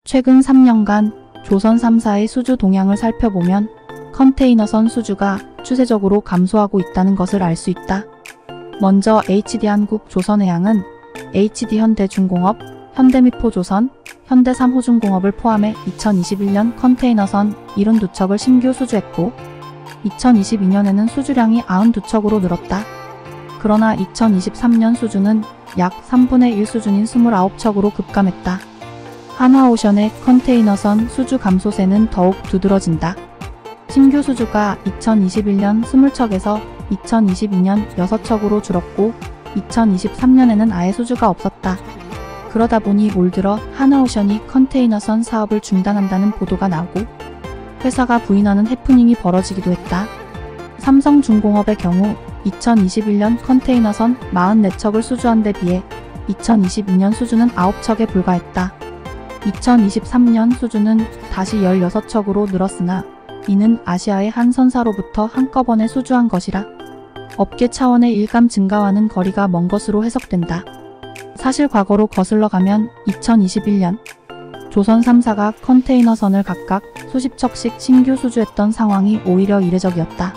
최근 3년간 조선 3사의 수주 동향을 살펴보면 컨테이너선 수주가 추세적으로 감소하고 있다는 것을 알 수 있다. 먼저 HD한국 조선해양은 HD현대중공업, 현대미포조선, 현대삼호중공업을 포함해 2021년 컨테이너선 72척을 신규 수주했고 2022년에는 수주량이 92척으로 늘었다. 그러나 2023년 수주는 약 3분의 1 수준인 29척으로 급감했다. 한화오션의 컨테이너선 수주 감소세는 더욱 두드러진다. 신규 수주가 2021년 20척에서 2022년 6척으로 줄었고 2023년에는 아예 수주가 없었다. 그러다 보니 올 들어 한화오션이 컨테이너선 사업을 중단한다는 보도가 나오고 회사가 부인하는 해프닝이 벌어지기도 했다. 삼성중공업의 경우 2021년 컨테이너선 44척을 수주한 데 비해 2022년 수주는 9척에 불과했다. 2023년 수주는 다시 16척으로 늘었으나 이는 아시아의 한 선사로부터 한꺼번에 수주한 것이라 업계 차원의 일감 증가와는 거리가 먼 것으로 해석된다. 사실 과거로 거슬러 가면 2021년 조선 3사가 컨테이너선을 각각 수십 척씩 신규 수주했던 상황이 오히려 이례적이었다.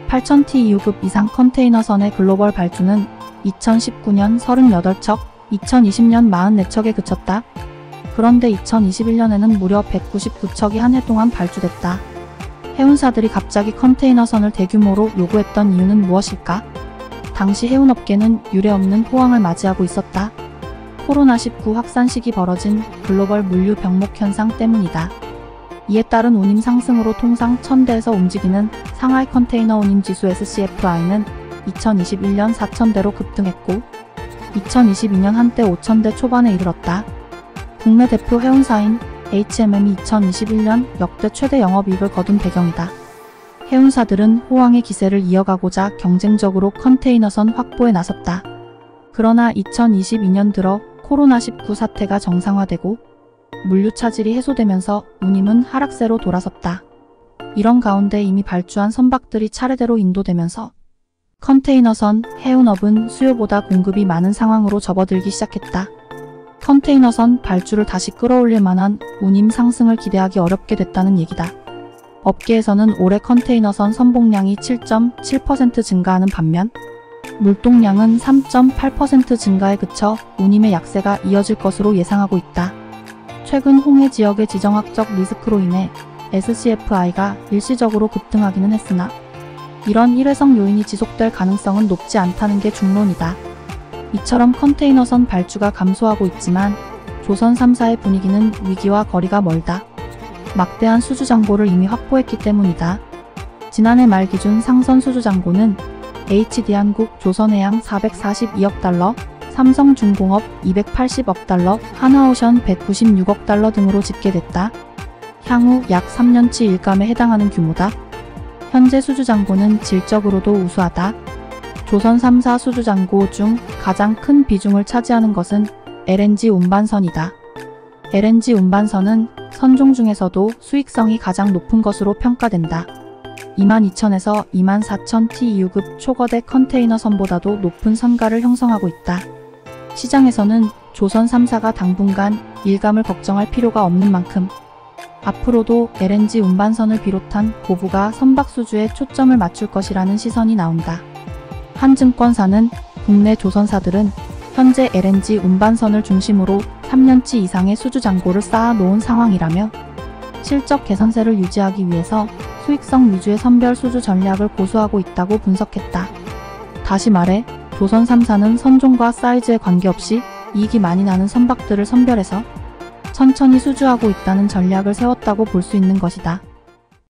8000 TEU급 이상 컨테이너선의 글로벌 발주는 2019년 38척, 2020년 44척에 그쳤다. 그런데 2021년에는 무려 199척이 한 해 동안 발주됐다. 해운사들이 갑자기 컨테이너선을 대규모로 요구했던 이유는 무엇일까? 당시 해운업계는 유례없는 호황을 맞이하고 있었다. 코로나19 확산식이 벌어진 글로벌 물류 병목 현상 때문이다. 이에 따른 운임 상승으로 통상 1000대에서 움직이는 상하이 컨테이너 운임 지수 SCFI는 2021년 4000대로 급등했고 2022년 한때 5000대 초반에 이르렀다. 국내 대표 해운사인 HMM이 2021년 역대 최대 영업이익을 거둔 배경이다. 해운사들은 호황의 기세를 이어가고자 경쟁적으로 컨테이너선 확보에 나섰다. 그러나 2022년 들어 코로나19 사태가 정상화되고 물류 차질이 해소되면서 운임은 하락세로 돌아섰다. 이런 가운데 이미 발주한 선박들이 차례대로 인도되면서 컨테이너선 해운업은 수요보다 공급이 많은 상황으로 접어들기 시작했다. 컨테이너선 발주를 다시 끌어올릴 만한 운임 상승을 기대하기 어렵게 됐다는 얘기다. 업계에서는 올해 컨테이너선 선봉량이 7.7% 증가하는 반면 물동량은 3.8% 증가에 그쳐 운임의 약세가 이어질 것으로 예상하고 있다. 최근 홍해 지역의 지정학적 리스크로 인해 SCFI가 일시적으로 급등하기는 했으나 이런 일회성 요인이 지속될 가능성은 높지 않다는 게 중론이다. 이처럼 컨테이너선 발주가 감소하고 있지만 조선 3사의 분위기는 위기와 거리가 멀다. 막대한 수주 잔고를 이미 확보했기 때문이다. 지난해 말 기준 상선 수주 잔고는 HD한국 조선해양 442억 달러, 삼성중공업 280억 달러, 한화오션 196억 달러 등으로 집계됐다. 향후 약 3년치 일감에 해당하는 규모다. 현재 수주 잔고는 질적으로도 우수하다. 조선 3사 수주 잔고 중 가장 큰 비중을 차지하는 것은 LNG 운반선이다. LNG 운반선은 선종 중에서도 수익성이 가장 높은 것으로 평가된다. 22,000에서 24,000 TEU급 초거대 컨테이너 선보다도 높은 선가를 형성하고 있다. 시장에서는 조선 3사가 당분간 일감을 걱정할 필요가 없는 만큼 앞으로도 LNG 운반선을 비롯한 고부가 선박 수주에 초점을 맞출 것이라는 시선이 나온다. 한 증권사는 국내 조선사들은 현재 LNG 운반선을 중심으로 3년치 이상의 수주 잔고를 쌓아놓은 상황이라며 실적 개선세를 유지하기 위해서 수익성 위주의 선별 수주 전략을 고수하고 있다고 분석했다. 다시 말해 조선 3사는 선종과 사이즈에 관계없이 이익이 많이 나는 선박들을 선별해서 천천히 수주하고 있다는 전략을 세웠다고 볼 수 있는 것이다.